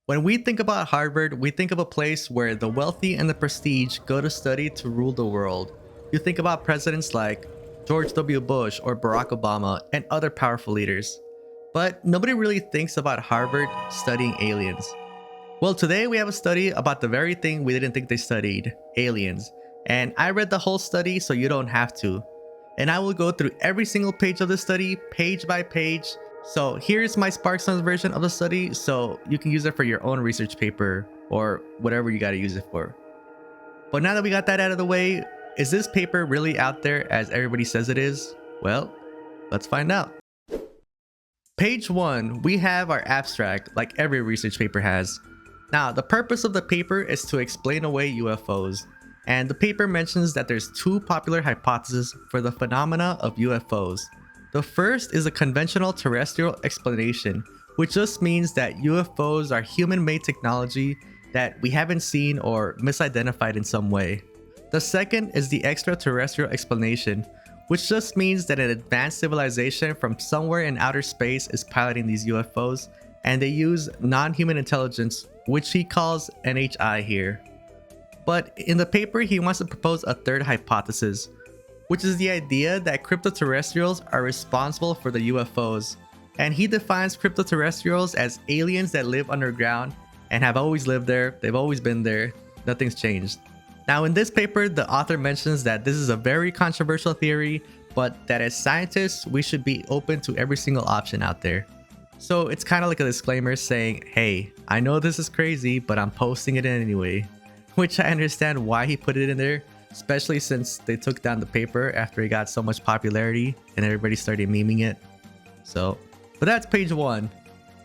When we think about Harvard, we think of a place where the wealthy and the prestige go to study to rule the world. You think about presidents like George W. Bush or Barack Obama and other powerful leaders. But nobody really thinks about Harvard studying aliens. Well, today we have a study about the very thing we didn't think they studied, aliens. And I read the whole study so you don't have to. And I will go through every single page of the study, page by page. So here's my SparkSuns version of the study, so you can use it for your own research paper or whatever you gotta use it for. But now that we got that out of the way, is this paper really out there as everybody says it is? Well, let's find out. Page 1, we have our abstract, like every research paper has. Now, the purpose of the paper is to explain away UFOs. And the paper mentions that there's two popular hypotheses for the phenomena of UFOs. The first is a conventional terrestrial explanation, which just means that UFOs are human-made technology that we haven't seen or misidentified in some way. The second is the extraterrestrial explanation, which just means that an advanced civilization from somewhere in outer space is piloting these UFOs, and they use non-human intelligence, which he calls NHI here. But in the paper, he wants to propose a third hypothesis, which is the idea that cryptoterrestrials are responsible for the UFOs. And he defines cryptoterrestrials as aliens that live underground and have always lived there, they've always been there, nothing's changed. Now in this paper, the author mentions that this is a very controversial theory, but that as scientists, we should be open to every single option out there. So it's kind of like a disclaimer saying, hey, I know this is crazy, but I'm posting it in anyway. Which I understand why he put it in there, especially since they took down the paper after it got so much popularity and everybody started memeing it. But that's page 1.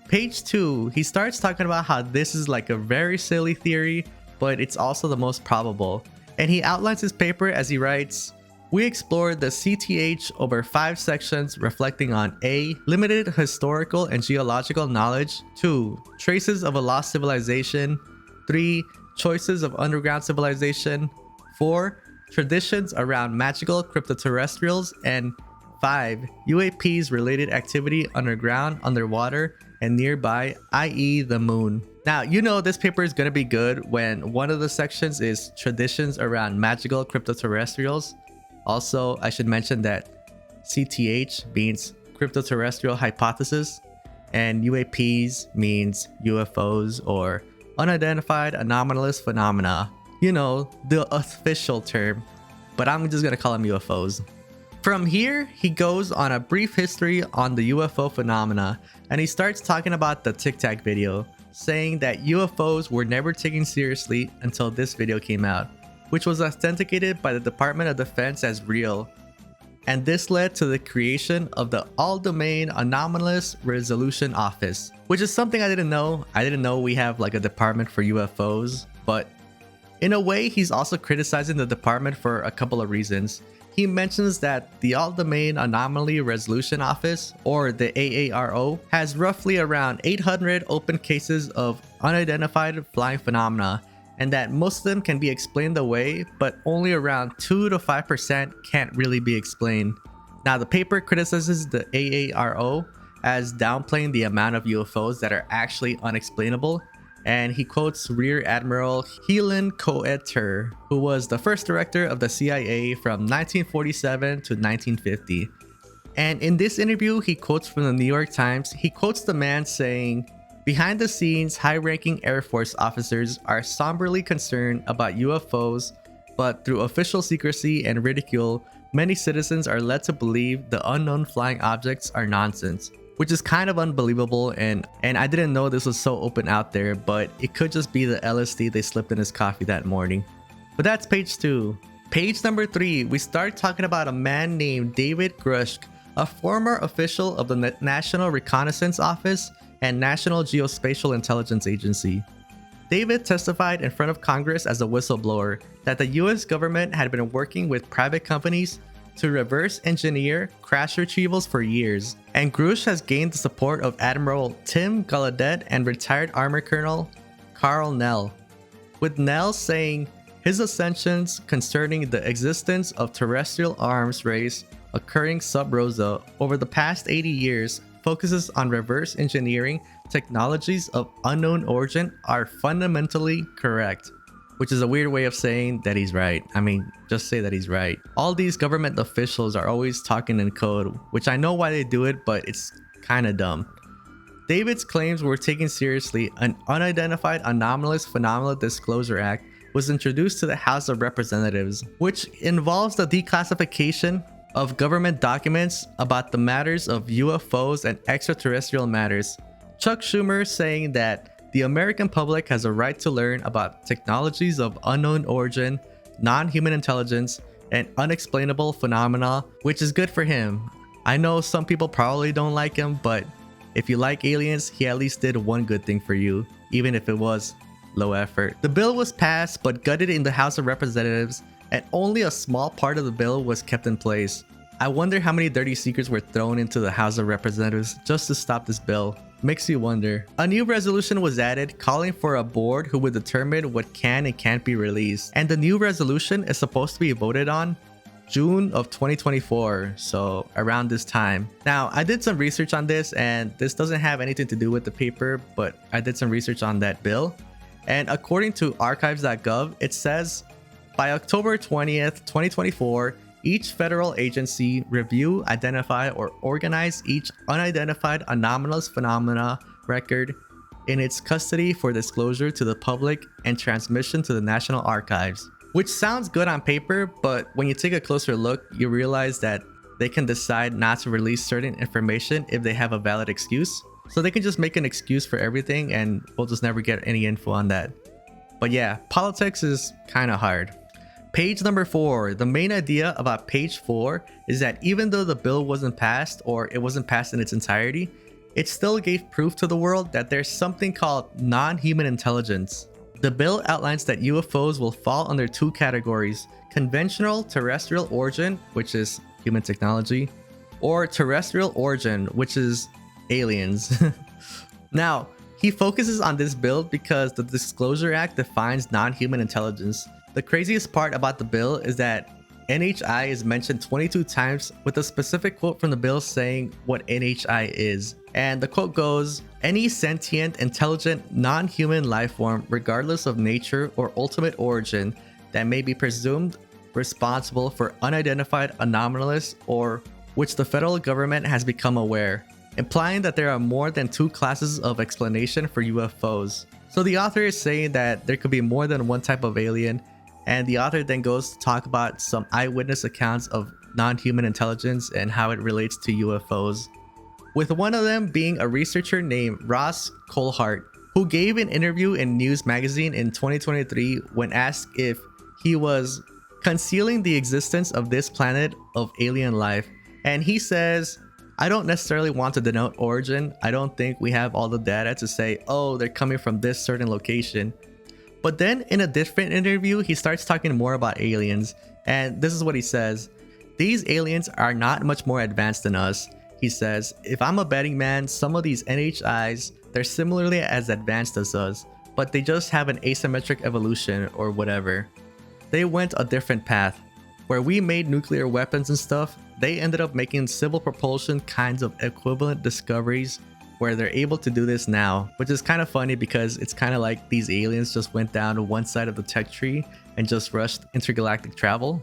Page 2, he starts talking about how this is like a very silly theory, but it's also the most probable. And he outlines his paper as he writes, we explored the CTH over 5 sections reflecting on A. Limited historical and geological knowledge, 2. Traces of a lost civilization, 3. Choices of underground civilization, 4. Traditions around magical cryptoterrestrials, and 5. UAPs related activity underground, underwater, and nearby, i.e. the moon. Now, you know this paper is going to be good when one of the sections is traditions around magical cryptoterrestrials. Also, I should mention that CTH means cryptoterrestrial hypothesis, and UAPs means UFOs or unidentified anomalous phenomena. You know, the official term, but I'm just gonna call them UFOs. From here, he goes on a brief history on the UFO phenomena, and he starts talking about the Tic Tac video, saying that UFOs were never taken seriously until this video came out, which was authenticated by the Department of Defense as real. And this led to the creation of the All-Domain Anomalous Resolution Office, which is something I didn't know. I didn't know we have like a department for UFOs, but in a way, he's also criticizing the department for a couple of reasons. He mentions that the All-Domain Anomaly Resolution Office, or the AARO, has roughly around 800 open cases of unidentified flying phenomena, and that most of them can be explained away, but only around 2 to 5% can't really be explained. Now, the paper criticizes the AARO as downplaying the amount of UFOs that are actually unexplainable, and he quotes Rear Admiral Helen Coetter, who was the first director of the CIA from 1947 to 1950. And in this interview, he quotes from the New York Times. He quotes the man saying, behind the scenes, high-ranking Air Force officers are somberly concerned about UFOs, but through official secrecy and ridicule, many citizens are led to believe the unknown flying objects are nonsense, which is kind of unbelievable, and I didn't know this was so open out there, but it could just be the LSD they slipped in his coffee that morning. But that's page 2. Page number 3, we start talking about a man named David Grushk, a former official of the National Reconnaissance Office and National Geospatial Intelligence Agency. David testified in front of Congress as a whistleblower that the US government had been working with private companies to reverse engineer crash retrievals for years, and Grush has gained the support of Admiral Tim Gallaudet and retired Army Colonel Carl Nell, with Nell saying his assertions concerning the existence of terrestrial arms race occurring sub rosa over the past 80 years focuses on reverse engineering technologies of unknown origin are fundamentally correct. Which is a weird way of saying that he's right. I mean, just say that he's right. All these government officials are always talking in code, which I know why they do it, but it's kinda dumb. David's claims were taken seriously. An Unidentified Anomalous Phenomena Disclosure Act was introduced to the House of Representatives, which involves the declassification of government documents about the matters of UFOs and extraterrestrial matters. Chuck Schumer saying that the American public has a right to learn about technologies of unknown origin, non-human intelligence, and unexplainable phenomena, which is good for him. I know some people probably don't like him, but if you like aliens, he at least did one good thing for you, even if it was low effort. The bill was passed but gutted in the House of Representatives, and only a small part of the bill was kept in place. I wonder how many dirty secrets were thrown into the House of Representatives just to stop this bill. Makes you wonder. A new resolution was added calling for a board who would determine what can and can't be released. And the new resolution is supposed to be voted on June of 2024, so around this time. Now, I did some research on this, and this doesn't have anything to do with the paper, but I did some research on that bill. And according to archives.gov, it says by October 20th, 2024, each federal agency review, identify, or organize each unidentified anomalous phenomena record in its custody for disclosure to the public and transmission to the National Archives. Which sounds good on paper, but when you take a closer look, you realize that they can decide not to release certain information if they have a valid excuse. So they can just make an excuse for everything and we'll just never get any info on that. But yeah, politics is kind of hard. Page number 4. The main idea about page 4 is that even though the bill wasn't passed, or it wasn't passed in its entirety, it still gave proof to the world that there's something called non-human intelligence. The bill outlines that UFOs will fall under 2 categories: conventional terrestrial origin, which is human technology, or terrestrial origin, which is aliens. Now, he focuses on this bill because the Disclosure Act defines non-human intelligence. The craziest part about the bill is that NHI is mentioned 22 times, with a specific quote from the bill saying what NHI is. And the quote goes, "Any sentient, intelligent, non-human life form, regardless of nature or ultimate origin, that may be presumed responsible for unidentified anomalous or which the federal government has become aware," implying that there are more than 2 classes of explanation for UFOs. So the author is saying that there could be more than one type of alien, and the author then goes to talk about some eyewitness accounts of non-human intelligence and how it relates to UFOs. With one of them being a researcher named Ross Coulthart, who gave an interview in News Magazine in 2023 when asked if he was concealing the existence of this planet of alien life. And he says, "I don't necessarily want to denote origin. I don't think we have all the data to say, oh, they're coming from this certain location." But then in a different interview, he starts talking more about aliens. And this is what he says. "These aliens are not much more advanced than us." He says, "If I'm a betting man, some of these NHIs, they're similarly as advanced as us, but they just have an asymmetric evolution or whatever. They went a different path. Where we made nuclear weapons and stuff, they ended up making civil propulsion kinds of equivalent discoveries where they're able to do this now," which is kind of funny because it's kind of like these aliens just went down to one side of the tech tree and just rushed intergalactic travel.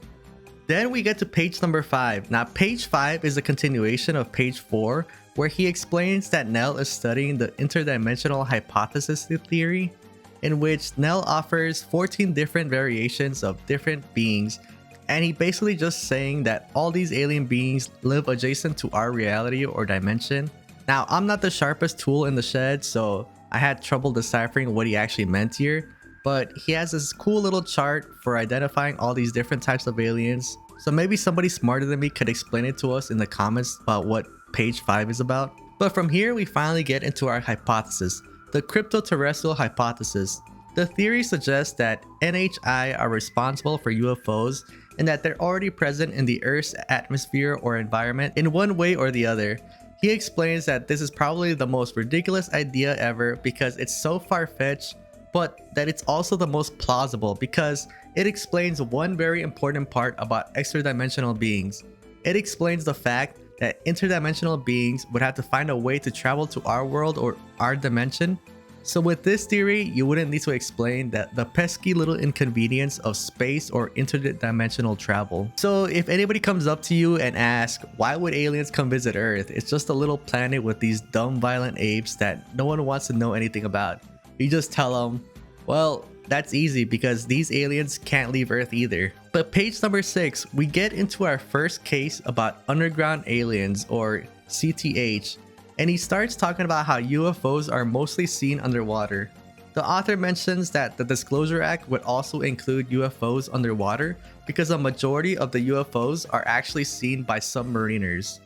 Then we get to page number 5. Now, page 5 is a continuation of page 4, where he explains that Nell is studying the interdimensional hypothesis theory, in which Nell offers 14 different variations of different beings, and he basically just saying that all these alien beings live adjacent to our reality or dimension. Now, I'm not the sharpest tool in the shed, so I had trouble deciphering what he actually meant here, but he has this cool little chart for identifying all these different types of aliens. So maybe somebody smarter than me could explain it to us in the comments about what page 5 is about. But from here, we finally get into our hypothesis, the cryptoterrestrial hypothesis. The theory suggests that NHI are responsible for UFOs and that they're already present in the Earth's atmosphere or environment in one way or the other. He explains that this is probably the most ridiculous idea ever because it's so far-fetched, but that it's also the most plausible because it explains one very important part about extra-dimensional beings. It explains the fact that interdimensional beings would have to find a way to travel to our world or our dimension. So with this theory, you wouldn't need to explain that the pesky little inconvenience of space or interdimensional travel. So if anybody comes up to you and asks, why would aliens come visit Earth? It's just a little planet with these dumb violent apes that no one wants to know anything about. You just tell them, well, that's easy because these aliens can't leave Earth either. But page number 6, we get into our first case about underground aliens, or CTH. And he starts talking about how UFOs are mostly seen underwater. The author mentions that the Disclosure Act would also include UFOs underwater because a majority of the UFOs are actually seen by submariners.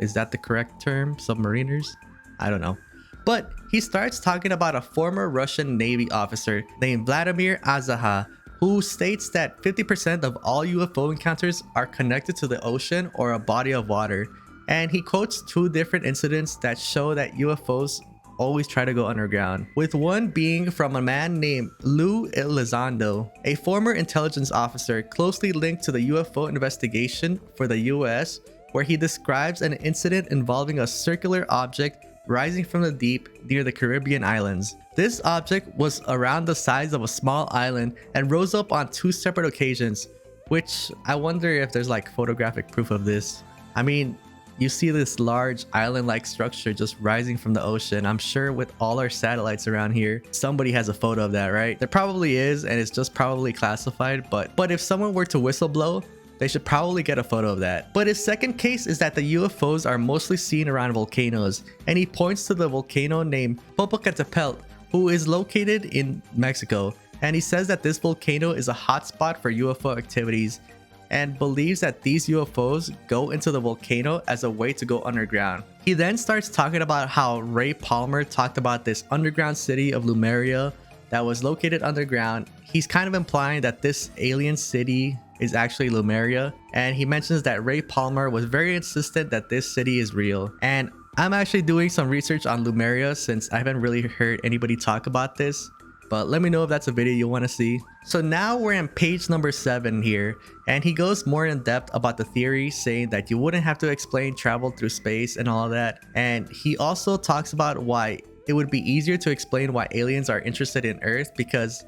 Is that the correct term? Submariners? I don't know. But he starts talking about a former Russian Navy officer named Vladimir Azaha, who states that 50% of all UFO encounters are connected to the ocean or a body of water. And he quotes 2 different incidents that show that UFOs always try to go underground, with one being from a man named Lou Elizondo, a former intelligence officer closely linked to the UFO investigation for the US, where he describes an incident involving a circular object rising from the deep near the Caribbean islands. This object was around the size of a small island and rose up on 2 separate occasions, which I wonder if there's like photographic proof of this. I mean, you see this large island-like structure just rising from the ocean. I'm sure with all our satellites around here, somebody has a photo of that, right? There probably is, and it's just probably classified, but if someone were to whistleblow, they should probably get a photo of that. But his second case is that the UFOs are mostly seen around volcanoes, and he points to the volcano named Popocatépetl, who is located in Mexico. And he says that this volcano is a hotspot for UFO activities, and believes that these UFOs go into the volcano as a way to go underground. He then starts talking about how Ray Palmer talked about this underground city of Lumeria that was located underground. He's kind of implying that this alien city is actually Lumeria, and he mentions that Ray Palmer was very insistent that this city is real. And I'm actually doing some research on Lumeria since I haven't really heard anybody talk about this, but let me know if that's a video you want to see. So now we're in page number 7 here, and he goes more in depth about the theory, saying that you wouldn't have to explain travel through space and all of that. And he also talks about why it would be easier to explain why aliens are interested in Earth because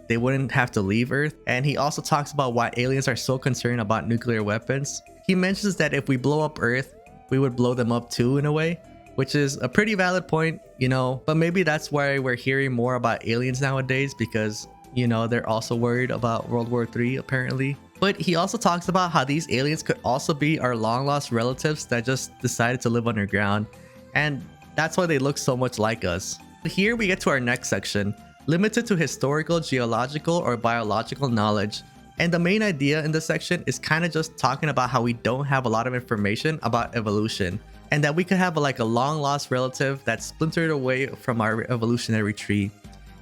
they wouldn't have to leave Earth. And he also talks about why aliens are so concerned about nuclear weapons. He mentions that if we blow up Earth, we would blow them up too in a way, which is a pretty valid point, you know, but maybe that's why we're hearing more about aliens nowadays because, you know, they're also worried about World War III apparently. But he also talks about how these aliens could also be our long lost relatives that just decided to live underground, and that's why they look so much like us. Here we get to our next section, limited to historical, geological, or biological knowledge. And the main idea in this section is kind of just talking about how we don't have a lot of information about evolution, and that we could have a long lost relative that's splintered away from our evolutionary tree.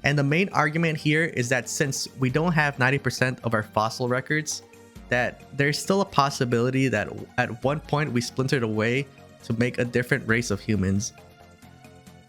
And the main argument here is that since we don't have 90% of our fossil records, that there's still a possibility that at one point we splintered away to make a different race of humans.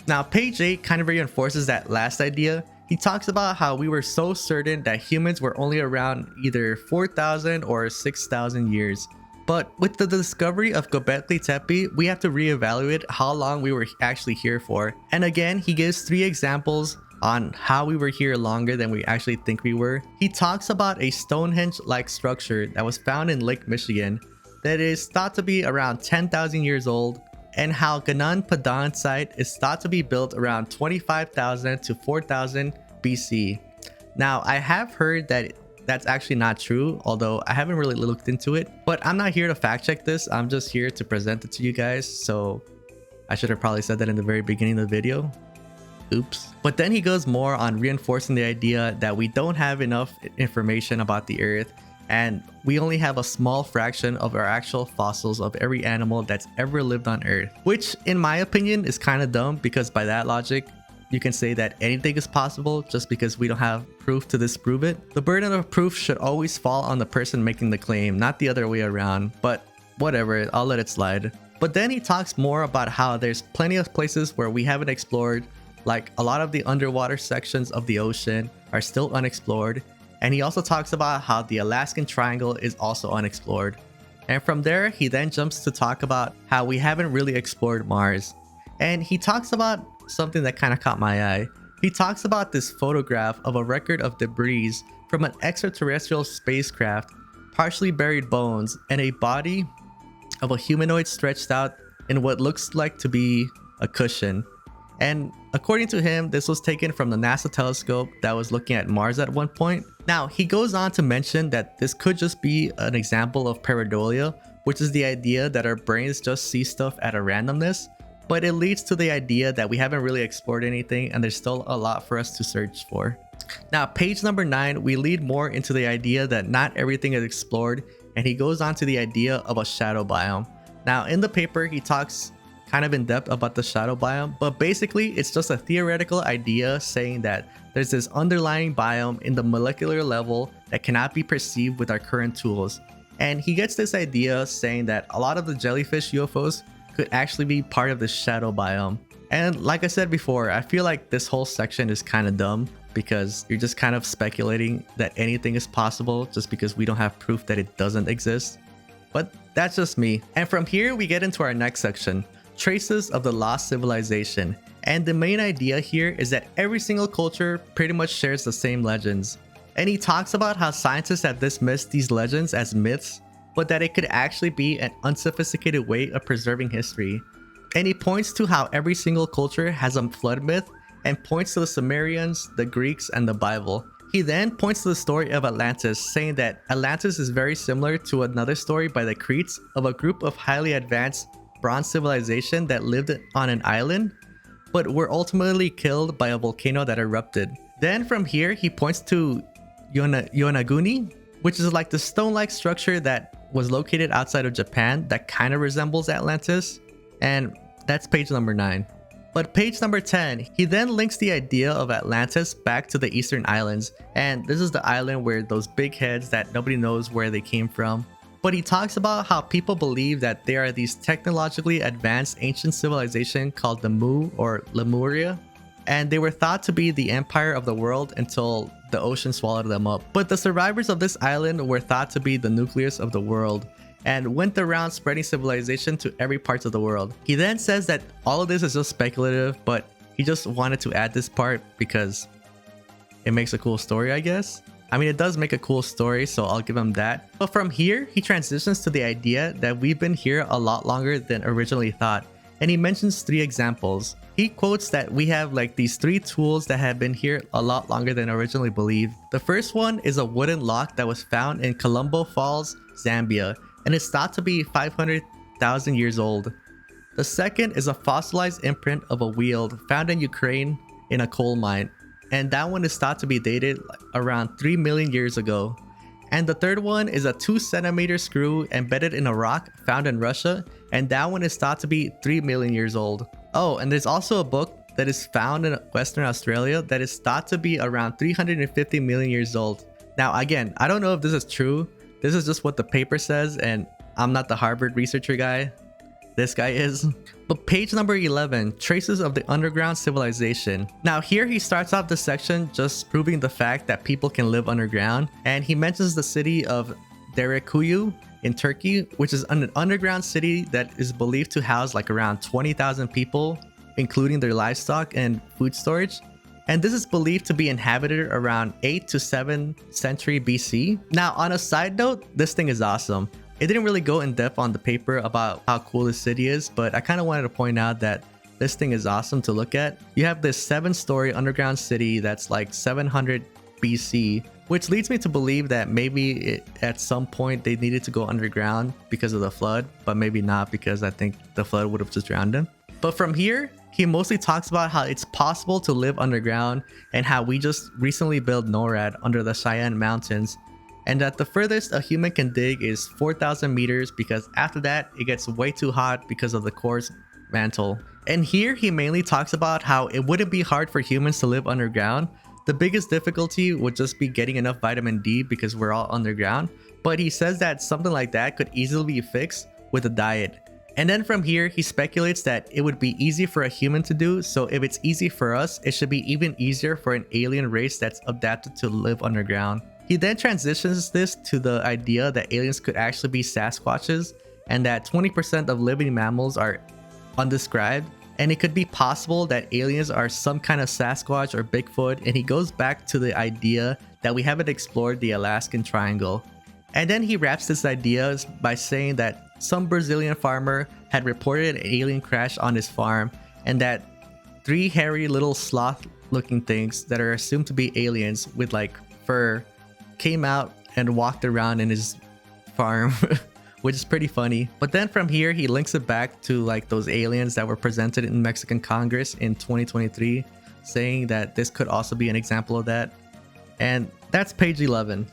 Now page 8 kind of reinforces that last idea. He talks about how we were so certain that humans were only around either 4,000 or 6,000 years. But with the discovery of Göbekli Tepe, we have to reevaluate how long we were actually here for. And again, he gives 3 examples on how we were here longer than we actually think we were. He talks about a Stonehenge-like structure that was found in Lake Michigan that is thought to be around 10,000 years old, and how Gannon Padang site is thought to be built around 25,000 to 4,000 BC. Now, I have heard that that's actually not true, although I haven't really looked into it, but I'm not here to fact check this. I'm just here to present it to you guys, so I should have probably said that in the very beginning of the video. Oops. But then he goes more on reinforcing the idea that we don't have enough information about the Earth, and we only have a small fraction of our actual fossils of every animal that's ever lived on Earth. Which, in my opinion, is kind of dumb, because by that logic, you can say that anything is possible just because we don't have proof to disprove it. The burden of proof should always fall on the person making the claim, not the other way around. But whatever, I'll let it slide. But then he talks more about how there's plenty of places where we haven't explored, like a lot of the underwater sections of the ocean are still unexplored. And he also talks about how the Alaskan Triangle is also unexplored. And from there, he then jumps to talk about how we haven't really explored Mars. And he talks about something that kind of caught my eye. He talks about this photograph of a record of debris from an extraterrestrial spacecraft, partially buried bones, and a body of a humanoid stretched out in what looks like to be a cushion. And according to him, this was taken from the NASA telescope that was looking at Mars at one point. Now, he goes on to mention that this could just be an example of pareidolia, which is the idea that our brains just see stuff at a randomness, but it leads to the idea that we haven't really explored anything and there's still a lot for us to search for. Now, page number 9, we lead more into the idea that not everything is explored, and he goes on to the idea of a shadow biome. Now, in the paper, he talks kind of in depth about the shadow biome, but basically it's just a theoretical idea saying that there's this underlying biome in the molecular level that cannot be perceived with our current tools. And he gets this idea saying that a lot of the jellyfish UFOs could actually be part of the shadow biome. And like I said before, I feel like this whole section is kind of dumb because you're just kind of speculating that anything is possible just because we don't have proof that it doesn't exist. But that's just me. And from here we get into our next section, traces of the lost civilization. And the main idea here is that every single culture pretty much shares the same legends. And he talks about how scientists have dismissed these legends as myths, but that it could actually be an unsophisticated way of preserving history. And he points to how every single culture has a flood myth and points to the Sumerians, the Greeks, and the Bible. He then points to the story of Atlantis, saying that Atlantis is very similar to another story by the Cretes of a group of highly advanced bronze civilization that lived on an island, but were ultimately killed by a volcano that erupted. Then from here, he points to Yonaguni, which is like the stone-like structure that was located outside of Japan that kind of resembles Atlantis. And that's page number 9. But page number 10, he then links the idea of Atlantis back to the Eastern Islands. And this is the island where those big heads that nobody knows where they came from. But he talks about how people believe that there are these technologically advanced ancient civilization called the Mu or Lemuria. And they were thought to be the empire of the world until the ocean swallowed them up. But the survivors of this island were thought to be the nucleus of the world and went around spreading civilization to every part of the world. He then says that all of this is just speculative, but he just wanted to add this part because it makes a cool story, I guess. I mean, it does make a cool story, so I'll give him that. But from here, he transitions to the idea that we've been here a lot longer than originally thought. And he mentions 3 examples. He quotes that we have like these 3 tools that have been here a lot longer than originally believed. The first one is a wooden lock that was found in Colombo Falls, Zambia, and it's thought to be 500,000 years old. The second is a fossilized imprint of a wheel found in Ukraine in a coal mine, and that one is thought to be dated around 3 million years ago. And the third one is a 2-centimeter screw embedded in a rock found in Russia, and that one is thought to be 3 million years old. Oh, and there's also a book that is found in Western Australia that is thought to be around 350 million years old. Now again, I don't know if this is true. This is just what the paper says, and I'm not the Harvard researcher guy. This guy is. But page number 11, traces of the underground civilization. Now here he starts off the section just proving the fact that people can live underground, and he mentions the city of Derekuyu in Turkey, which is an underground city that is believed to house like around 20,000 people, including their livestock and food storage. And this is believed to be inhabited around 8th to 7th century BC. Now on a side note, this thing is awesome. It didn't really go in depth on the paper about how cool this city is, but I kind of wanted to point out that this thing is awesome to look at. You have this 7-story underground city that's like 700 BC, which leads me to believe that maybe at some point they needed to go underground because of the flood, but maybe not, because I think the flood would have just drowned them. But from here, he mostly talks about how it's possible to live underground and how we just recently built NORAD under the Cheyenne Mountains, and that the furthest a human can dig is 4,000 meters because after that it gets way too hot because of the core's mantle. And here he mainly talks about how it wouldn't be hard for humans to live underground. The biggest difficulty would just be getting enough vitamin D because we're all underground, but he says that something like that could easily be fixed with a diet. And then from here, he speculates that it would be easy for a human to do, so if it's easy for us, it should be even easier for an alien race that's adapted to live underground. He then transitions this to the idea that aliens could actually be Sasquatches and that 20% of living mammals are undescribed, and it could be possible that aliens are some kind of Sasquatch or Bigfoot, and he goes back to the idea that we haven't explored the Alaskan Triangle. And then he wraps this idea by saying that some Brazilian farmer had reported an alien crash on his farm, and that 3 hairy little sloth looking things that are assumed to be aliens with like fur came out and walked around in his farm, which is pretty funny. But then from here, he links it back to like those aliens that were presented in Mexican Congress in 2023, saying that this could also be an example of that. And that's page 11.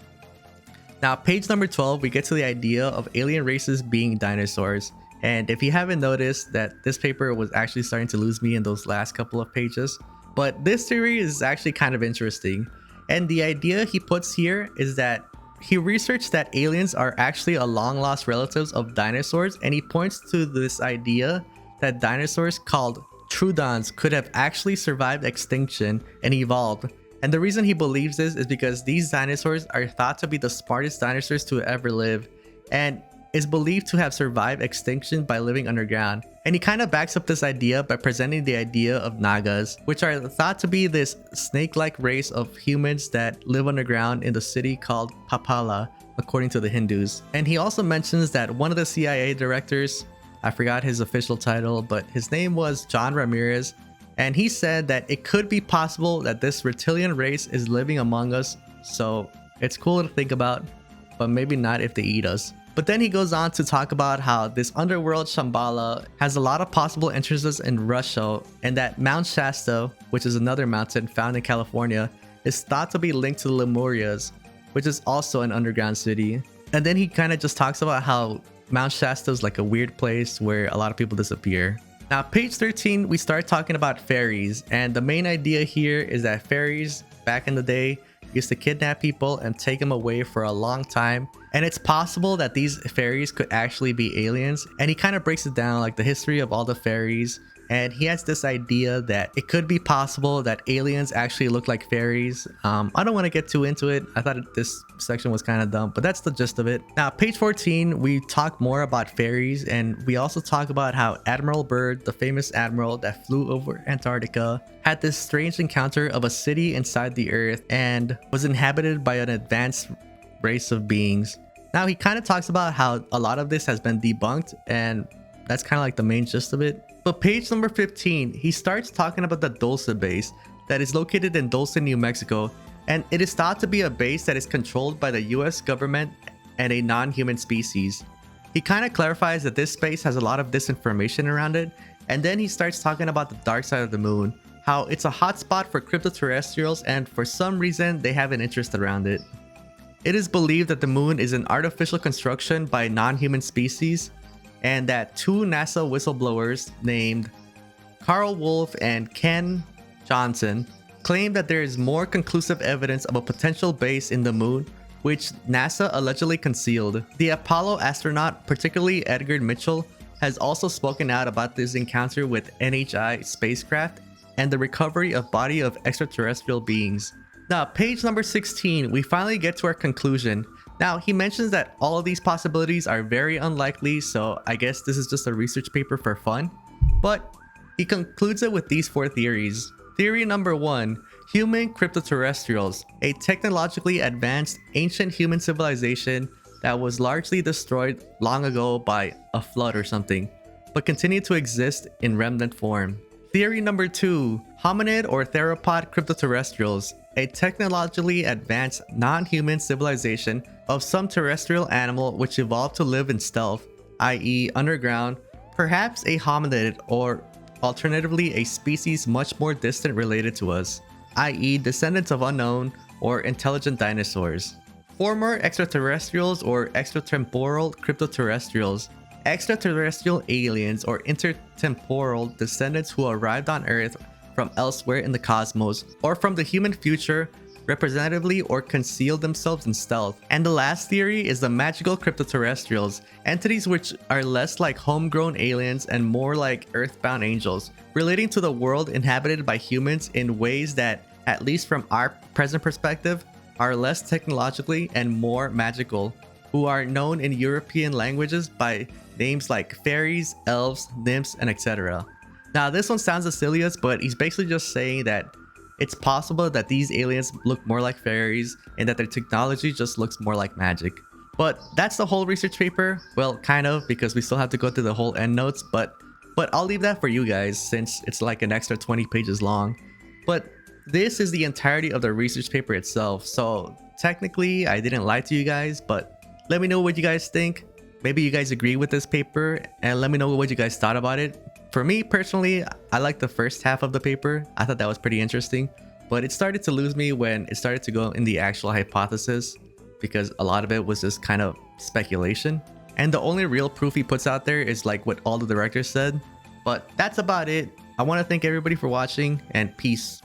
Now, page number 12, we get to the idea of alien races being dinosaurs. And if you haven't noticed that this paper was actually starting to lose me in those last couple of pages, but this theory is actually kind of interesting. And the idea he puts here is that he researched that aliens are actually a long lost relatives of dinosaurs, and he points to this idea that dinosaurs called troodons could have actually survived extinction and evolved. And the reason he believes this is because these dinosaurs are thought to be the smartest dinosaurs to ever live, and is believed to have survived extinction by living underground. And he kind of backs up this idea by presenting the idea of Nagas, which are thought to be this snake-like race of humans that live underground in the city called Papala, according to the Hindus. And he also mentions that one of the CIA directors, I forgot his official title, but his name was John Ramirez, and he said that it could be possible that this reptilian race is living among us, so it's cool to think about, but maybe not if they eat us. But then he goes on to talk about how this underworld Shambhala has a lot of possible entrances in Russia, and that Mount Shasta, which is another mountain found in California, is thought to be linked to the Lemurias, which is also an underground city. And then he kind of just talks about how Mount Shasta is like a weird place where a lot of people disappear. Now, page 13, we start talking about fairies, and the main idea here is that fairies, back in the day, used to kidnap people and take them away for a long time, and it's possible that these fairies could actually be aliens. And he kind of breaks it down, like the history of all the fairies, and he has this idea that it could be possible that aliens actually look like fairies. I don't want to get too into it. I thought this section was kind of dumb, but that's the gist of it. Now, page 14, we talk more about fairies, and we also talk about how Admiral Byrd, the famous admiral that flew over Antarctica, had this strange encounter of a city inside the earth and was inhabited by an advanced race of beings. Now, he kind of talks about how a lot of this has been debunked, and that's kind of like the main gist of it. But page number 15, he starts talking about the Dulce base that is located in Dulce, New Mexico, and it is thought to be a base that is controlled by the US government and a non-human species. He kind of clarifies that this space has a lot of disinformation around it, and then he starts talking about the dark side of the moon, how it's a hotspot for cryptoterrestrials, and for some reason they have an interest around it. It is believed that the moon is an artificial construction by non-human species, and that 2 NASA whistleblowers named Carl Wolf and Ken Johnson claim that there is more conclusive evidence of a potential base in the moon, which NASA allegedly concealed. The Apollo astronaut, particularly Edgar Mitchell, has also spoken out about this encounter with NHI spacecraft and the recovery of body of extraterrestrial beings. Now, page number 16, we finally get to our conclusion. Now, he mentions that all of these possibilities are very unlikely, so I guess this is just a research paper for fun. But he concludes it with these 4 theories. Theory number 1, human cryptoterrestrials, a technologically advanced ancient human civilization that was largely destroyed long ago by a flood or something, but continued to exist in remnant form. Theory number 2, hominid or theropod cryptoterrestrials, a technologically advanced non-human civilization of some terrestrial animal which evolved to live in stealth, i.e. underground, perhaps a hominid, or alternatively a species much more distant related to us, i.e. descendants of unknown or intelligent dinosaurs. Former extraterrestrials or extratemporal cryptoterrestrials, extraterrestrial aliens or intertemporal descendants who arrived on Earth from elsewhere in the cosmos or from the human future, representatively or concealed themselves in stealth. And the last theory is the magical cryptoterrestrials, entities which are less like homegrown aliens and more like earthbound angels, relating to the world inhabited by humans in ways that, at least from our present perspective, are less technologically and more magical, who are known in European languages by names like fairies, elves, nymphs, and etc. Now, this one sounds as silly as, but he's basically just saying that it's possible that these aliens look more like fairies and that their technology just looks more like magic. But that's the whole research paper. Well, kind of, because we still have to go through the whole endnotes, but I'll leave that for you guys since it's like an extra 20 pages long. But this is the entirety of the research paper itself. So technically, I didn't lie to you guys, but let me know what you guys think. Maybe you guys agree with this paper, and let me know what you guys thought about it. For me personally, I like the first half of the paper. I thought that was pretty interesting, but it started to lose me when it started to go in the actual hypothesis, because a lot of it was just kind of speculation. And the only real proof he puts out there is like what all the directors said. But that's about it. I want to thank everybody for watching, and peace.